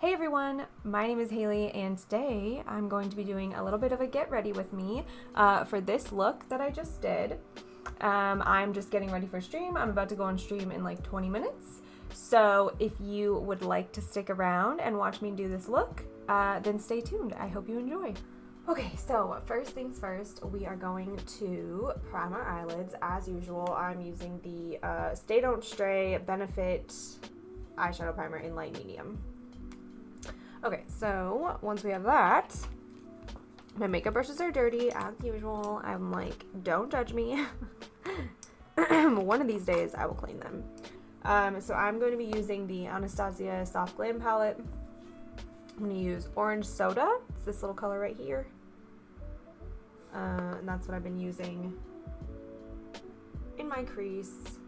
Hey everyone, my name is Haley and today I'm going to be doing a little bit of a get ready with me for this look that I just did. I'm just getting ready for stream. I'm about to go on stream in like 20 minutes. So if you would like to stick around and watch me do this look, then stay tuned. I hope you enjoy. Okay, so first things first, we are going to prime our eyelids. As usual, I'm using the Stay Don't Stray Benefit eyeshadow primer in light medium. Okay, so once we have that, my makeup brushes are dirty as usual. I'm like, don't judge me. One of these days I will clean them. So I'm going to be using the Anastasia Soft Glam palette. I'm going to use Orange Soda. It's this little color right here. And that's what I've been using in my crease.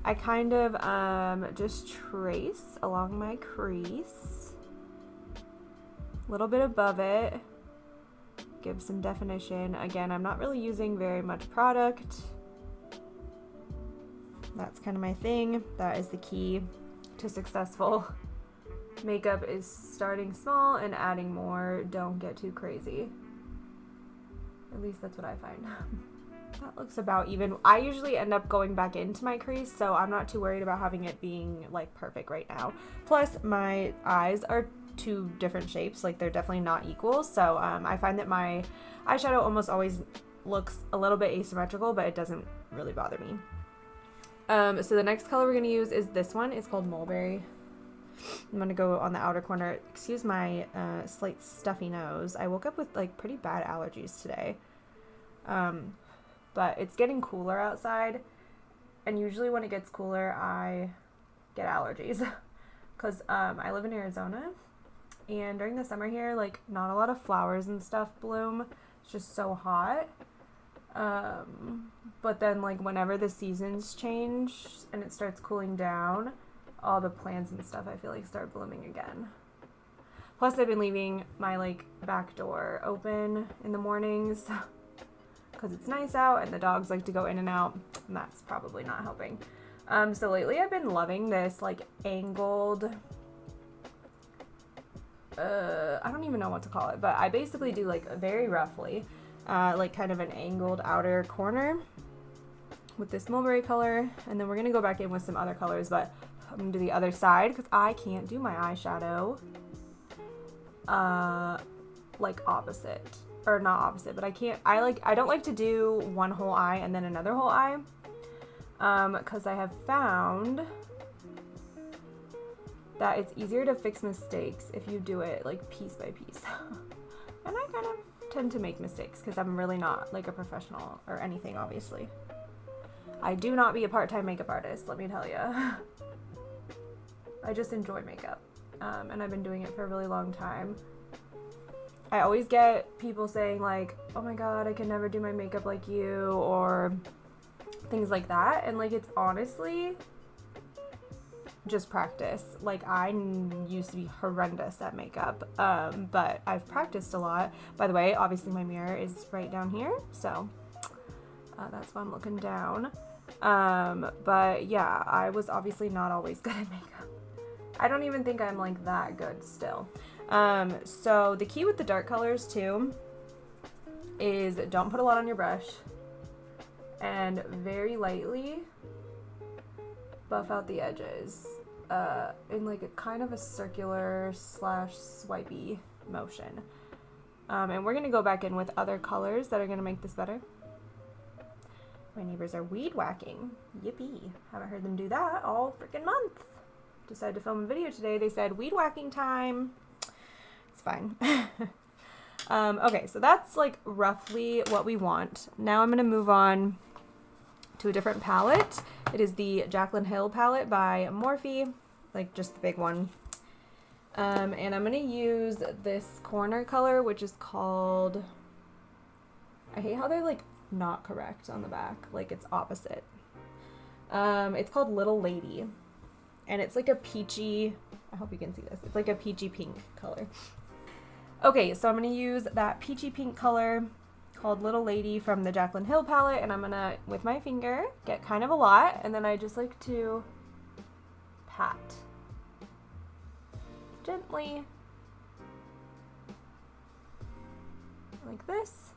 I kind of just trace along my crease. A little bit above it, give some definition. Again, I'm not really using very much product. That's kind of my thing. That is the key to successful makeup, is starting small and adding more. Don't get too crazy. At least that's what I find. That looks about even. I usually end up going back into my crease, so I'm not too worried about having it being like perfect right now. Plus my eyes are two different shapes, like they're definitely not equal, so I find that my eyeshadow almost always looks a little bit asymmetrical, but it doesn't really bother me. So the next color we're going to use is this one. It's called Mulberry. I'm going to go on the outer corner. Excuse my slight stuffy nose. I woke up with like pretty bad allergies today, but it's getting cooler outside, and usually when it gets cooler I get allergies because I live in Arizona. And during the summer here, like, not a lot of flowers and stuff bloom. It's just so hot. But then, like, whenever the seasons change and it starts cooling down, all the plants and stuff, I feel like, start blooming again. Plus, I've been leaving my, like, back door open in the mornings because it's nice out and the dogs like to go in and out, and that's probably not helping. So lately I've been loving this, like, angled... I don't even know what to call it, but I basically do like very roughly, like kind of an angled outer corner with this mulberry color, and then we're gonna go back in with some other colors, but I'm gonna do the other side because I can't do my eyeshadow like opposite, or not opposite, but I don't like to do one whole eye and then another whole eye, because I have found that it's easier to fix mistakes if you do it like piece by piece. And I kind of tend to make mistakes because I'm really not like a professional or anything, obviously. I do not be a part-time makeup artist, let me tell you. I just enjoy makeup, and I've been doing it for a really long time. I always get people saying like, oh my god, I can never do my makeup like you, or things like that, and like, it's honestly just practice. Like, I used to be horrendous at makeup, but I've practiced a lot. By the way, obviously my mirror is right down here, so that's why I'm looking down. But yeah, I was obviously not always good at makeup. I don't even think I'm like that good still. So the key with the dark colors too is don't put a lot on your brush, and very lightly buff out the edges in like a kind of a circular / swipey motion. And we're gonna go back in with other colors that are gonna make this better. My neighbors are weed whacking. Yippee. Haven't heard them do that all freaking month. Decided to film a video today. They said weed whacking time. It's fine. Okay, so that's like roughly what we want. Now I'm gonna move on to a different palette. It is the Jaclyn Hill palette by Morphe, like just the big one. And I'm gonna use this corner color, which is called, I hate how they're like not correct on the back, like it's opposite. It's called Little Lady, and it's like a peachy, I hope you can see this, it's like a peachy pink color. Okay, so I'm gonna use that peachy pink color called Little Lady from the Jaclyn Hill palette, and I'm gonna, with my finger, get kind of a lot, and then I just like to pat gently like this.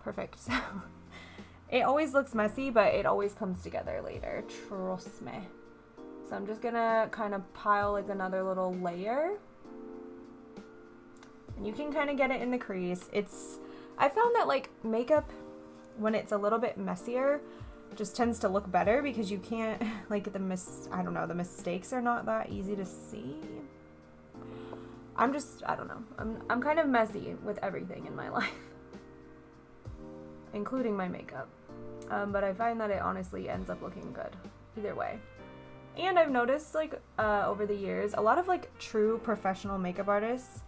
Perfect. It always looks messy, but it always comes together later, trust me. So I'm just gonna kind of pile like another little layer. And you can kind of get it in the crease. I found that like makeup, when it's a little bit messier, just tends to look better because you can't, like the mistakes are not that easy to see. I don't know. I'm kind of messy with everything in my life, including my makeup. But I find that it honestly ends up looking good either way. And I've noticed like over the years, a lot of like true professional makeup artists,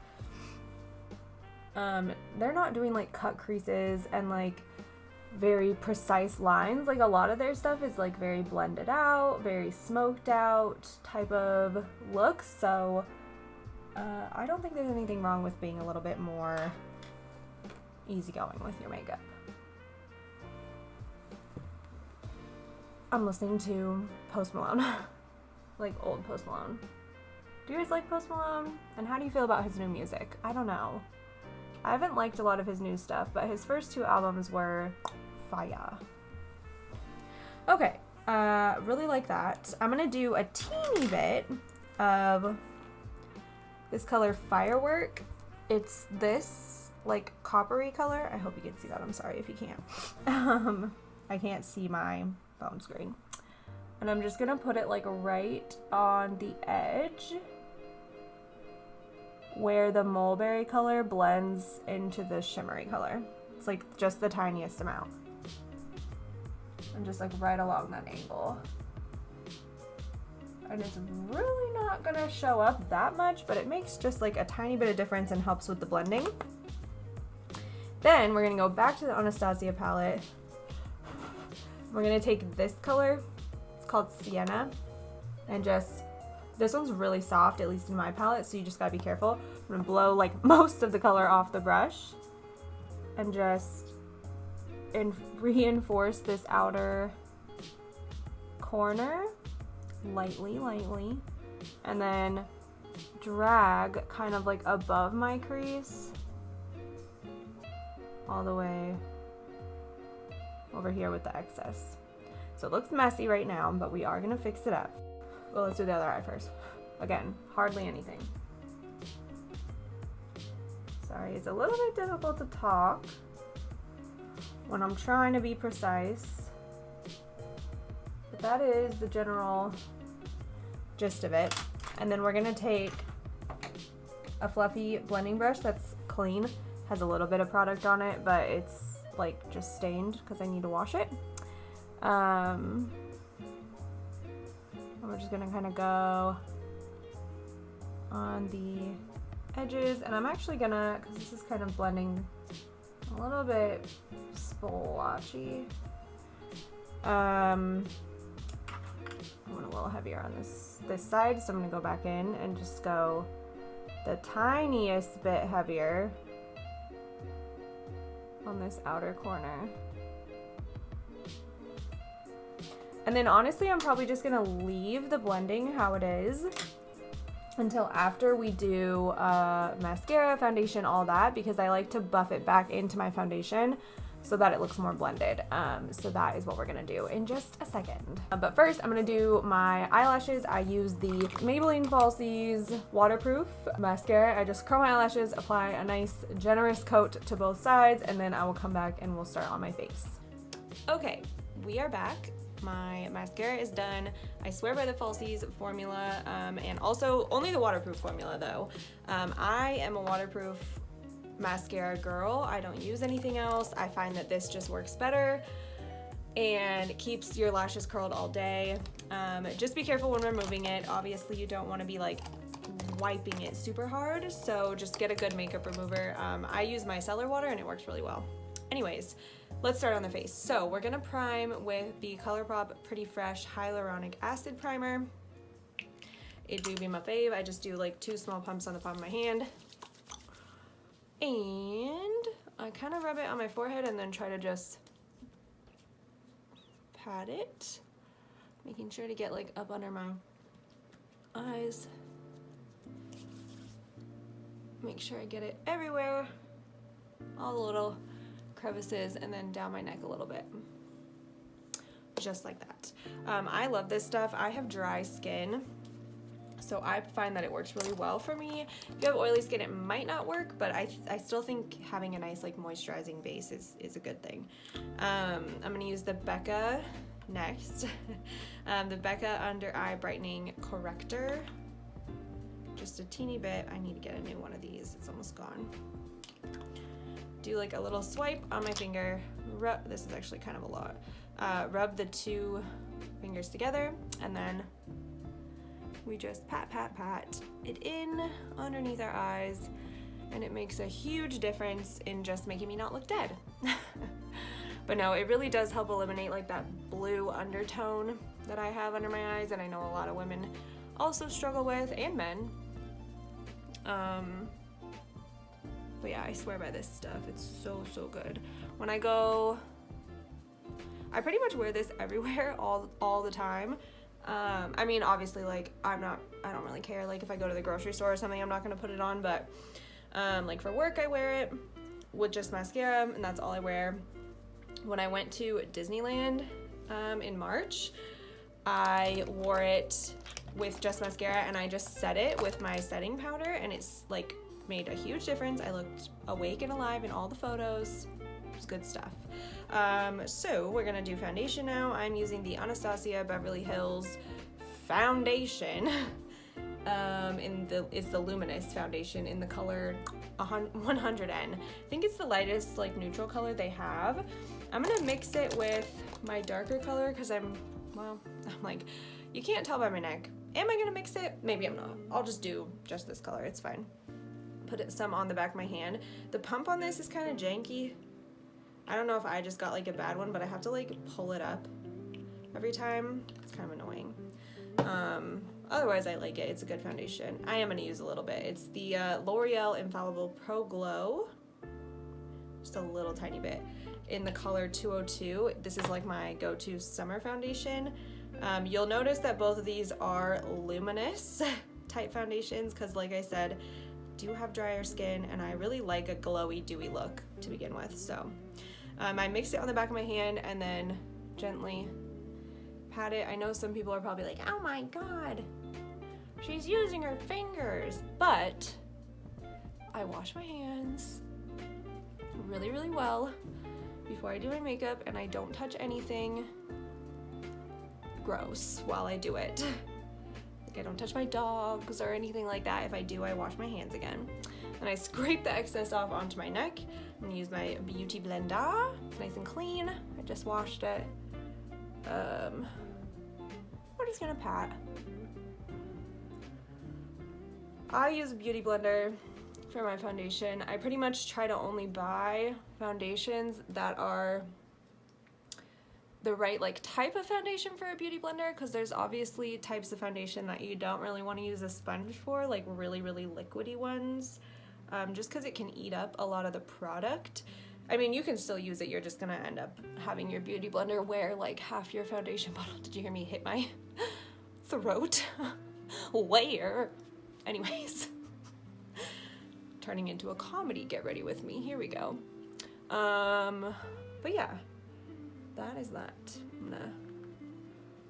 they're not doing like cut creases and like very precise lines. Like a lot of their stuff is like very blended out, very smoked out type of look. So I don't think there's anything wrong with being a little bit more easygoing with your makeup. I'm listening to Post Malone, like old Post Malone. Do you guys like Post Malone? And how do you feel about his new music? I don't know. I haven't liked a lot of his new stuff, but his first 2 albums were fire. Okay, really like that. I'm gonna do a teeny bit of this color Firework. It's this like coppery color. I hope you can see that. I'm sorry if you can't. I can't see my phone screen. And I'm just gonna put it like right on the edge where the mulberry color blends into the shimmery color. It's like just the tiniest amount. And just like right along that angle. And it's really not gonna show up that much, but it makes just like a tiny bit of difference and helps with the blending. Then we're gonna go back to the Anastasia palette. We're gonna take this color, it's called Sienna, and this one's really soft, at least in my palette, so you just gotta be careful. I'm gonna blow like most of the color off the brush and just reinforce this outer corner lightly, and then drag kind of like above my crease all the way over here with the excess. So it looks messy right now, but we are gonna fix it up. Well, let's do the other eye first. Again, hardly anything. Sorry, it's a little bit difficult to talk when I'm trying to be precise, but that is the general gist of it. And then we're gonna take a fluffy blending brush that's clean, has a little bit of product on it, but it's like just stained because I need to wash it. And we're just gonna kind of go on the edges, and I'm actually gonna, because this is kind of blending a little bit splotchy, I'm going a little heavier on this side, so I'm gonna go back in and just go the tiniest bit heavier on this outer corner. And then honestly, I'm probably just gonna leave the blending how it is until after we do mascara, foundation, all that, because I like to buff it back into my foundation so that it looks more blended. So that is what we're gonna do in just a second. But first, I'm gonna do my eyelashes. I use the Maybelline Falsies Waterproof Mascara. I just curl my eyelashes, apply a nice generous coat to both sides, and then I will come back and we'll start on my face. Okay, we are back. My mascara is done. I swear by the Falsies formula, and also only the waterproof formula though. I am a waterproof mascara girl. I don't use anything else. I find that this just works better and keeps your lashes curled all day. Just be careful when removing it. Obviously you don't want to be like wiping it super hard, so just get a good makeup remover. I use micellar water and it works really well. Anyways, let's start on the face. So we're gonna prime with the ColourPop Pretty Fresh Hyaluronic Acid Primer. It do be my fave. I just do like 2 small pumps on the palm of my hand. And I kind of rub it on my forehead and then try to just pat it, making sure to get like up under my eyes. make sure I get it everywhere, all the little crevices, and then down my neck a little bit, just like that. I love this stuff. I have dry skin, so I find that it works really well for me. If you have oily skin, it might not work, but I still think having a nice like moisturizing base is a good thing. I'm gonna use the Becca next. The Becca Under Eye Brightening Corrector. Just a teeny bit. I need to get a new one of these. It's almost gone. Do like a little swipe on my finger. This is actually kind of a lot. Rub the two fingers together, and then we just pat it in underneath our eyes, and it makes a huge difference in just making me not look dead. But no, it really does help eliminate like that blue undertone that I have under my eyes, and I know a lot of women also struggle with, and men. But yeah, I swear by this stuff. It's so good. When I go, I pretty much wear this everywhere all the time. I mean, obviously, like, I don't really care. Like, if I go to the grocery store or something, I'm not gonna put it on, but like for work, I wear it with just mascara, and that's all I wear. When I went to Disneyland in March, I wore it with just mascara, and I just set it with my setting powder, and it's like made a huge difference. I looked awake and alive in all the photos. It was good stuff. So we're gonna do foundation now. I'm using the Anastasia Beverly Hills foundation. It's the Luminous foundation in the color 100N. I think it's the lightest like neutral color they have. I'm gonna mix it with my darker color because I'm like, you can't tell by my neck. Am I gonna mix it? Maybe I'm not. I'll just do just this color. It's fine. Put some on the back of my hand. The pump on this is kind of janky. I don't know if I just got like a bad one, but I have to like pull it up every time. It's kind of annoying. Otherwise I like it. It's a good foundation. I am gonna use a little bit. It's the L'Oreal Infallible Pro Glow. Just a little tiny bit in the color 202. This is like my go-to summer foundation. You'll notice that both of these are luminous type foundations because, like I said, I do have drier skin and I really like a glowy, dewy look to begin with. So I mixed it on the back of my hand and then gently pat it. I know some people are probably like, oh my god, she's using her fingers, but I wash my hands really well before I do my makeup, and I don't touch anything gross while I do it. Like, I don't touch my dogs or anything like that. If I do, I wash my hands again. And I scrape the excess off onto my neck. I'm gonna use my Beauty Blender. It's nice and clean. I just washed it. We're just gonna pat. I use a Beauty Blender for my foundation. I pretty much try to only buy foundations that are the right like type of foundation for a beauty blender, because there's obviously types of foundation that you don't really want to use a sponge for, like really liquidy ones, just because it can eat up a lot of the product. I mean, you can still use it, you're just gonna end up having your beauty blender wear like half your foundation bottle. Did you hear me hit my throat? Where? Anyways, turning into a comedy, get ready with me, here we go. But yeah, that is that. I'm gonna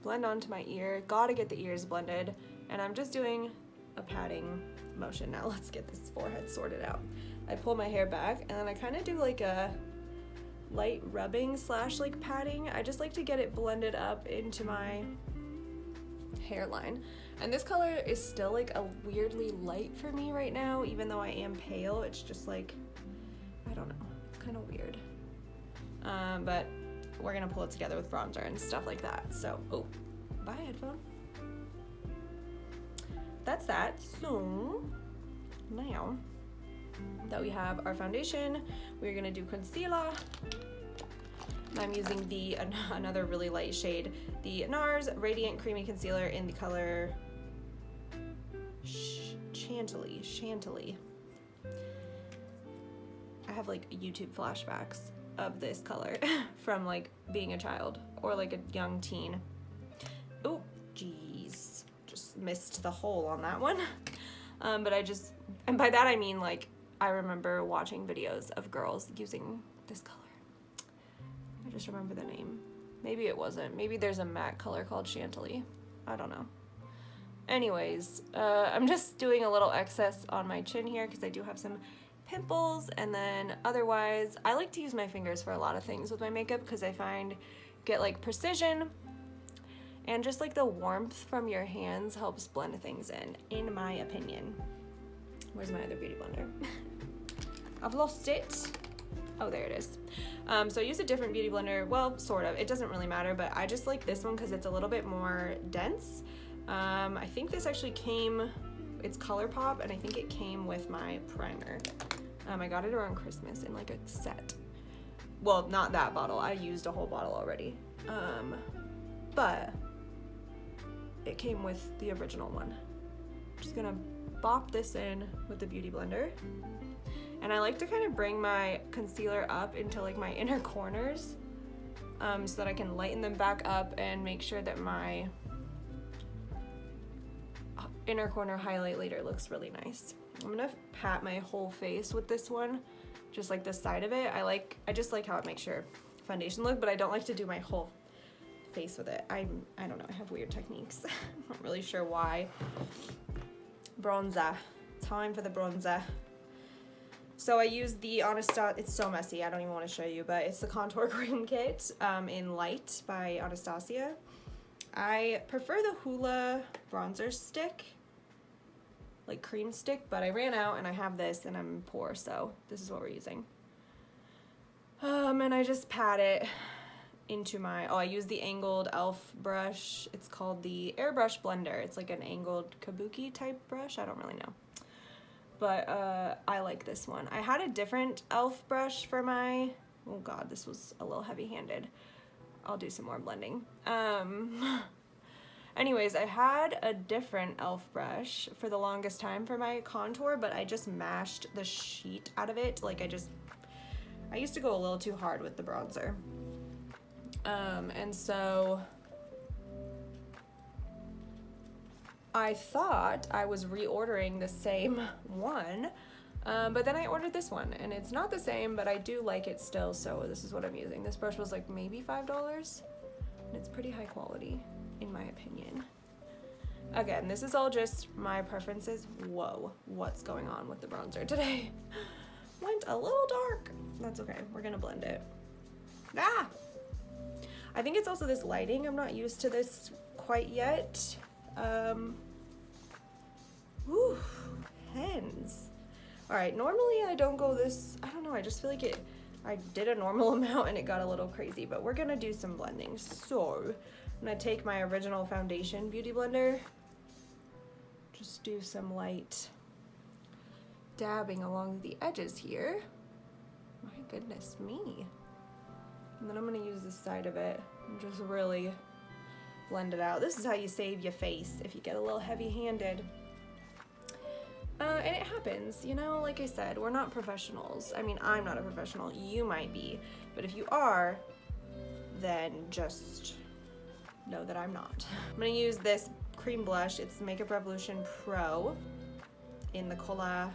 blend onto my ear. Gotta get the ears blended, and I'm just doing a patting motion. Now let's get this forehead sorted out. I pull my hair back, and then I kind of do like a light rubbing / like patting. I just like to get it blended up into my hairline. And this color is still like a weirdly light for me right now, even though I am pale. It's just like, I don't know, it's kind of weird. But we're gonna pull it together with bronzer and stuff like that. So, oh, bye headphone. That's that. So now that we have our foundation, we're gonna do concealer. I'm using the another really light shade, the NARS Radiant Creamy Concealer in the color Chantilly. I have like YouTube flashbacks of this color from like being a child or like a young teen. Oh, geez, just missed the hole on that one. But I just And by that I mean, like, I remember watching videos of girls using this color. I just remember the name. Maybe it wasn't. Maybe there's a matte color called Chantilly. I don't know. Anyways, I'm just doing a little excess on my chin here because I do have some pimples, and then otherwise I like to use my fingers for a lot of things with my makeup because I find get like precision, and just like the warmth from your hands helps blend things in my opinion. Where's my other beauty blender? I've lost it. Oh, there it is. So I use a different beauty blender. Well, sort of. It doesn't really matter, but I just like this one because it's a little bit more dense. I think this actually came, it's ColourPop, and I think it came with my primer. I got it around Christmas in like a set. Well, not that bottle. I used a whole bottle already. But it came with the original one. I'm just gonna bop this in with the beauty blender. And I like to kind of bring my concealer up into like my inner corners so that I can lighten them back up and make sure that my inner corner highlight later looks really nice. I'm gonna pat my whole face with this one, just like the side of it. I just like how it makes your foundation look, but I don't like to do my whole face with it. I don't know, I have weird techniques. I'm not really sure why. Bronzer. Time for the bronzer. So I use the Anastasia, it's so messy, I don't even want to show you, but it's the Contour Cream Kit in Light by Anastasia. I prefer the Hoola bronzer stick, like cream stick, but I ran out and I have this and I'm poor, so this is what we're using. And I just pat it into my, I use the angled e.l.f. brush. It's called the Airbrush Blender. It's like an angled kabuki type brush. I don't really know. But I like this one. I had a different e.l.f. brush for my, oh god, this was a little heavy-handed. I'll do some more blending. Anyways, I had a different e.l.f. brush for the longest time for my contour, but I just mashed the sheet out of it. Like I used to go a little too hard with the bronzer. And so I thought I was reordering the same one, but then I ordered this one and it's not the same, but I do like it still, so this is what I'm using. This brush was like maybe $5 and it's pretty high quality in my opinion. Again, this is all just my preferences. Whoa, what's going on with the bronzer today? Went a little dark. That's okay, we're gonna blend it. Ah! I think it's also this lighting. I'm not used to this quite yet. Whew, hens. All right, normally I don't go this, I don't know, I just feel like I did a normal amount and it got a little crazy, but we're gonna do some blending. So I'm gonna take my original foundation beauty blender, just do some light dabbing along the edges here. My goodness me. And then I'm gonna use this side of it and just really blend it out. This is how you save your face if you get a little heavy-handed. And it happens, you know, like I said, we're not professionals. I mean, I'm not a professional, you might be, but if you are, then just know that I'm not. I'm gonna use this cream blush. It's Makeup Revolution Pro in the Kola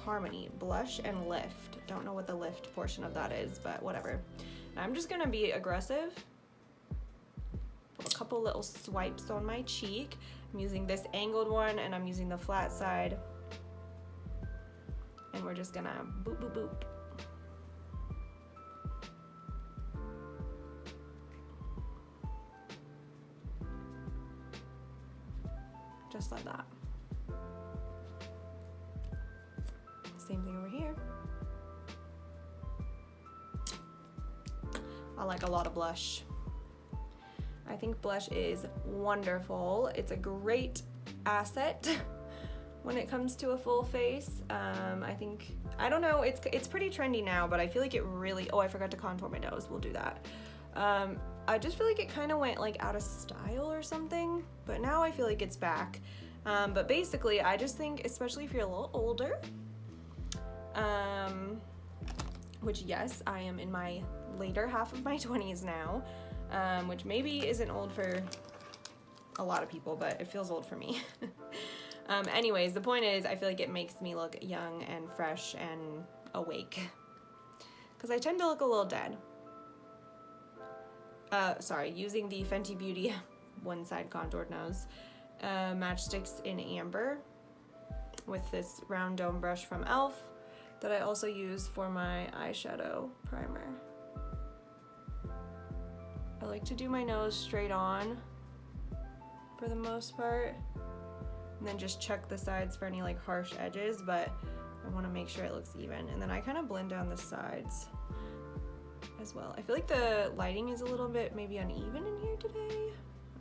Harmony Blush and Lift. Don't know what the lift portion of that is, but whatever. I'm just gonna be aggressive. Put a couple little swipes on my cheek. I'm using this angled one and I'm using the flat side. And we're just gonna boop, boop, boop. Just like that. Same thing over here. I like a lot of blush. I think blush is wonderful. It's a great asset when it comes to a full face. I don't know, it's pretty trendy now, but I feel like it really, I forgot to contour my nose, we'll do that. I just feel like it kind of went like out of style or something, but now I feel like it's back. But basically, I just think, especially if you're a little older, which yes, I am in my later half of my 20s now, which maybe isn't old for a lot of people, but it feels old for me. Anyways, the point is, I feel like it makes me look young and fresh and awake. Because I tend to look a little dead. Sorry, using the Fenty Beauty one side contoured nose matchsticks in amber with this round dome brush from e.l.f. that I also use for my eyeshadow primer. I like to do my nose straight on for the most part, and then just check the sides for any like harsh edges, but I want to make sure it looks even. And then I kind of blend down the sides as well. I feel like the lighting is a little bit maybe uneven in here today.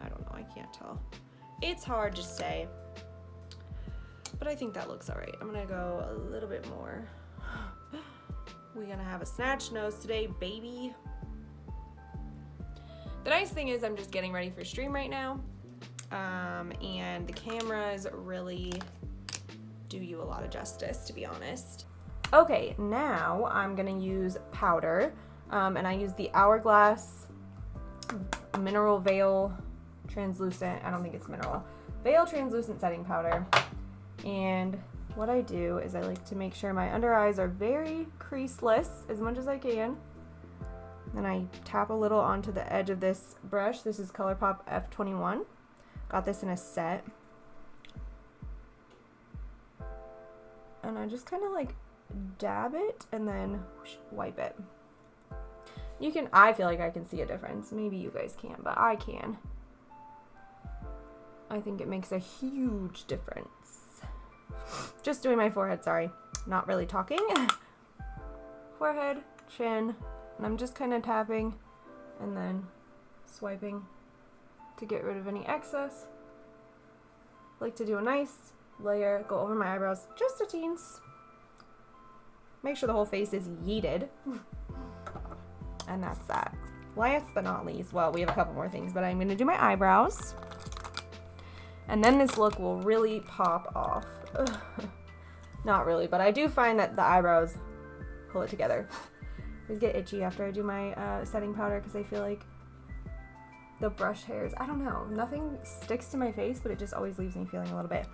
I don't know, I can't tell. It's hard to say, but I think that looks all right. I'm gonna go a little bit more. We're gonna have a snatch nose today, baby. The nice thing is I'm just getting ready for stream right now, and the cameras really do you a lot of justice, to be honest. Okay, now I'm gonna use powder, and I use the Hourglass Mineral Veil Translucent, I don't think it's mineral, Veil Translucent Setting Powder. And what I do is I like to make sure my under eyes are very creaseless as much as I can. Then I tap a little onto the edge of this brush. This is ColourPop F21. Got this in a set. And I just kind of like dab it and then wipe it. You can, I feel like I can see a difference. Maybe you guys can't, but I can. I think it makes a huge difference. Just doing my forehead, sorry. Not really talking. Forehead, chin, and I'm just kind of tapping and then swiping to get rid of any excess. Like to do a nice layer, go over my eyebrows, just a teens. Make sure the whole face is yeeted. And that's that. Last but not least, well, we have a couple more things, but I'm gonna do my eyebrows. And then this look will really pop off. Ugh. Not really, but I do find that the eyebrows pull it together. I get itchy after I do my setting powder because I feel like the brush hairs, I don't know, nothing sticks to my face, but it just always leaves me feeling a little bit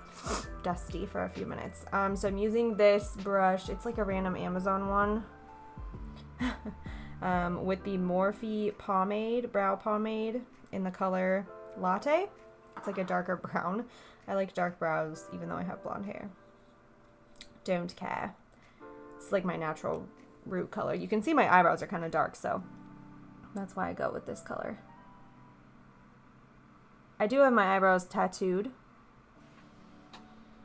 dusty for a few minutes. So I'm using this brush. It's like a random Amazon one. With the Morphe pomade, brow pomade in the color Latte. It's like a darker brown. I like dark brows even though I have blonde hair. Don't care. It's like my natural root color. You can see my eyebrows are kind of dark, so that's why I go with this color. I do have my eyebrows tattooed,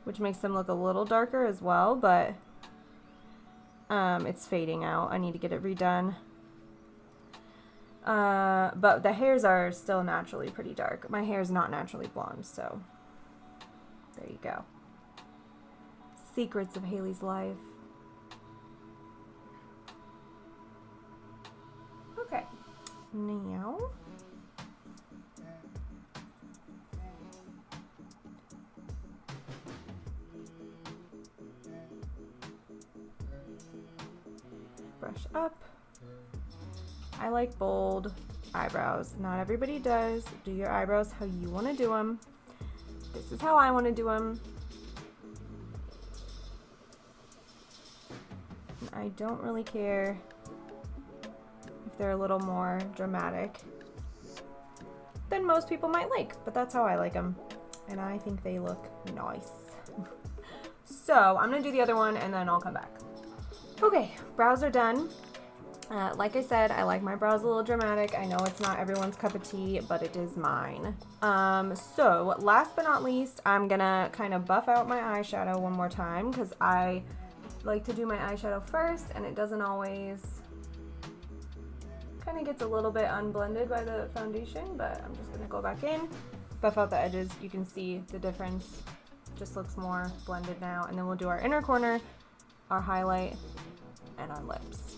which makes them look a little darker as well, but it's fading out. I need to get it redone. But the hairs are still naturally pretty dark. My hair is not naturally blonde, so there you go. Secrets of Haley's life. Okay, now brush up. I like bold eyebrows. Not everybody does. Do your eyebrows how you want to do them. This is how I want to do them. I don't really care if they're a little more dramatic than most people might like, but that's how I like them. And I think they look nice. So I'm gonna do the other one and then I'll come back. Okay, brows are done. Like I said, I like my brows a little dramatic. I know it's not everyone's cup of tea, but it is mine. So last but not least, I'm gonna kind of buff out my eyeshadow one more time because I like to do my eyeshadow first and it doesn't always, kind of gets a little bit unblended by the foundation, but I'm just gonna go back in, buff out the edges. You can see the difference, just looks more blended now. And then we'll do our inner corner, our highlight, and our lips.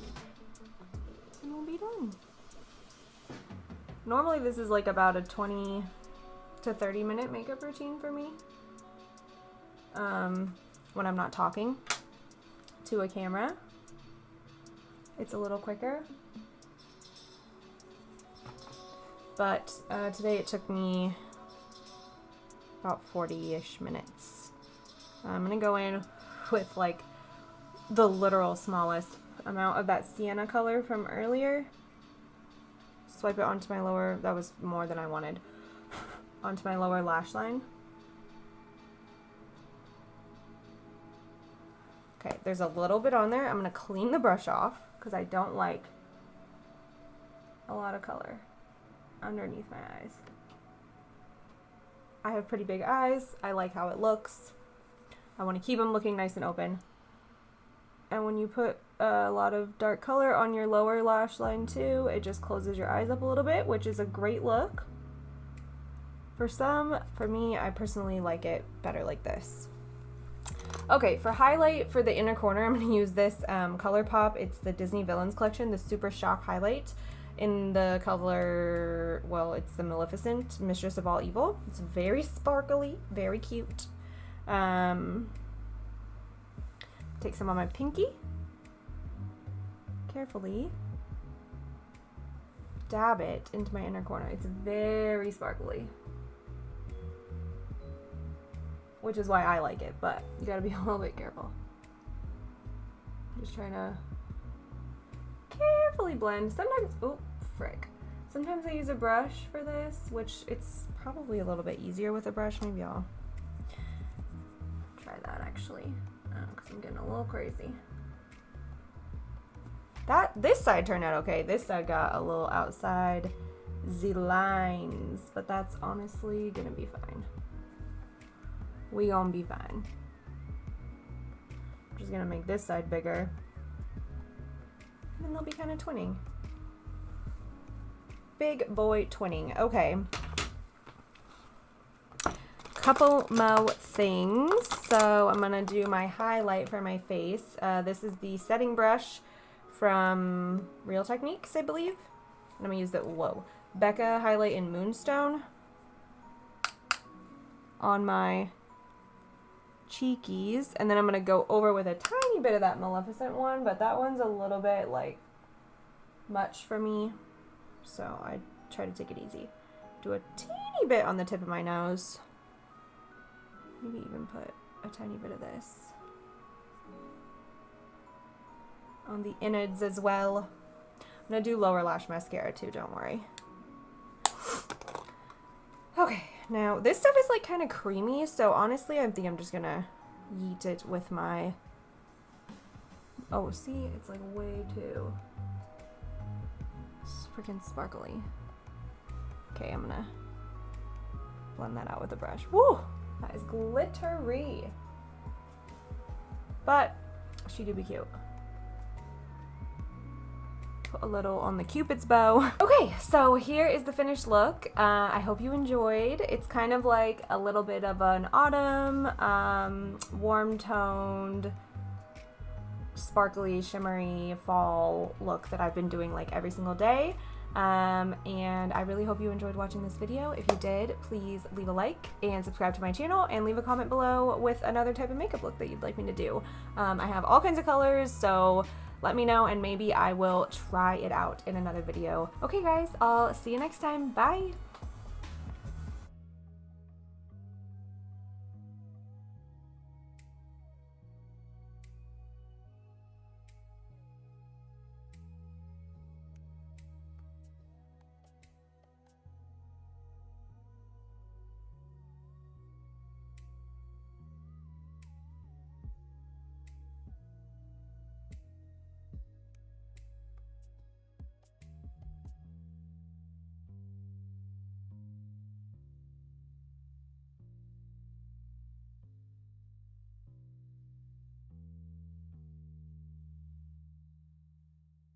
And we'll be done. Normally this is like about a 20 to 30 minute makeup routine for me. When I'm not talking to a camera, it's a little quicker. But today it took me about 40-ish minutes. I'm gonna go in with like the literal smallest amount of that sienna color from earlier. Swipe it onto my lower, that was more than I wanted, onto my lower lash line. Okay, there's a little bit on there. I'm gonna clean the brush off because I don't like a lot of color underneath my eyes. I have pretty big eyes. I like how it looks. I want to keep them looking nice and open. And when you put a lot of dark color on your lower lash line too, it just closes your eyes up a little bit, which is a great look. For some, for me, I personally like it better like this. Okay, for highlight for the inner corner, I'm going to use this ColourPop. It's the Disney Villains collection, the Super Shock Highlight in the color, well, it's the Maleficent, Mistress of All Evil. It's very sparkly, very cute. Take some on my pinky. Carefully dab it into my inner corner. It's very sparkly, which is why I like it, but you gotta be a little bit careful. Just trying to carefully blend. Sometimes, oh, frick. Sometimes I use a brush for this, which it's probably a little bit easier with a brush. Maybe I'll try that actually, because I'm getting a little crazy. This side turned out okay. This side got a little outside the lines, but that's honestly gonna be fine. We gonna be fine. I'm just gonna make this side bigger, and then they'll be kind of twinning. Big boy twinning. Okay. Couple more things. So I'm gonna do my highlight for my face. This is the setting brush from Real Techniques, I believe. And I'm gonna use the Becca highlight in Moonstone on my cheekies, and then I'm gonna go over with a tiny bit of that Maleficent one, but that one's a little bit like much for me, so I try to take it easy. Do a teeny bit on the tip of my nose, maybe even put a tiny bit of this on the innards as well. I'm gonna do lower lash mascara too, don't worry. Okay, now this stuff is like kind of creamy, so honestly I think I'm just gonna yeet it with my, oh see, it's like way too freaking sparkly. Okay, I'm gonna blend that out with a brush. Woo, that is glittery, but she do be cute. Put a little on the Cupid's bow. Okay, so here is the finished look. I hope you enjoyed. It's kind of like a little bit of an autumn, warm toned, sparkly, shimmery fall look that I've been doing like every single day. And I really hope you enjoyed watching this video. If you did, please leave a like and subscribe to my channel and leave a comment below with another type of makeup look that you'd like me to do. I have all kinds of colors, so let me know and maybe I will try it out in another video. Okay guys, I'll see you next time. Bye!